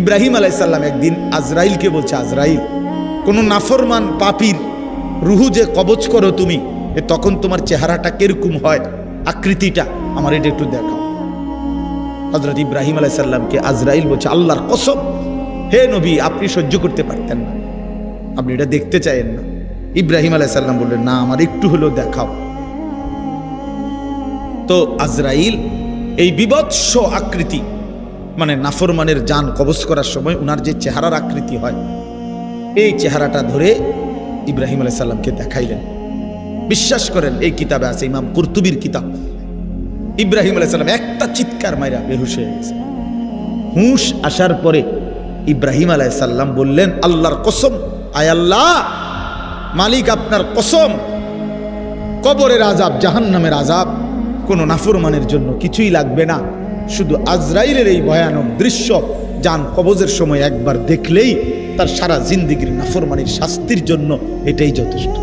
ইব্রাহিম আলাইহিস সালাম একদিন আজরাইলকে বলছে, আজরাইল, কোন নাফরমান পাপীর রুহু যে কবজ করো তুমি, তখন তোমার চেহারাটা কিরকম হয়, আকৃতিটা আমার এটা একটু দেখাও। হযরত ইব্রাহিম আলাইহিস সালামকে আজরাইল বলছে, আল্লাহর কসম হে নবী, আপনি সহ্য করতে পারতেন না, আপনি এটা দেখতে চাইেন না। ইব্রাহিম আলাইহিস সালাম বললেন, না, আমার একটু হলেও দেখাও। তো আজরাইল এই বিভৎস আকৃতি, মানে নাফরমানের জান কবজ করার সময় উনার যে চেহারার আকৃতি হয়, এই চেহারাটা ধরে ইব্রাহিম আলাইহিস সালামকে দেখাইলেন। বিশ্বাস করেন, এই কিতাবে আছে, ইমাম কুরতুবীর কিতাব। ইব্রাহিম আলাইহিস সালাম একটা চিৎকার মাইরা বেহুশ হয়ে গেছে। হুঁশ আসার পরে ইব্রাহিম আলাইহিস সালাম বললেন, আল্লাহর কসম, আয় আল্লাহ, মালিক আপনার কসম, কবরের আযাব, জাহান্নামের আযাব কোনো নাফরমানের জন্য কিছুই লাগবে না, শুধু আজরাইলের এই ভয়ানক দৃশ্য জান কবজের সময় একবার দেখলেই তার সারা জিন্দেগীর নাফরমানির শাস্তির জন্য এটাই যথেষ্ট।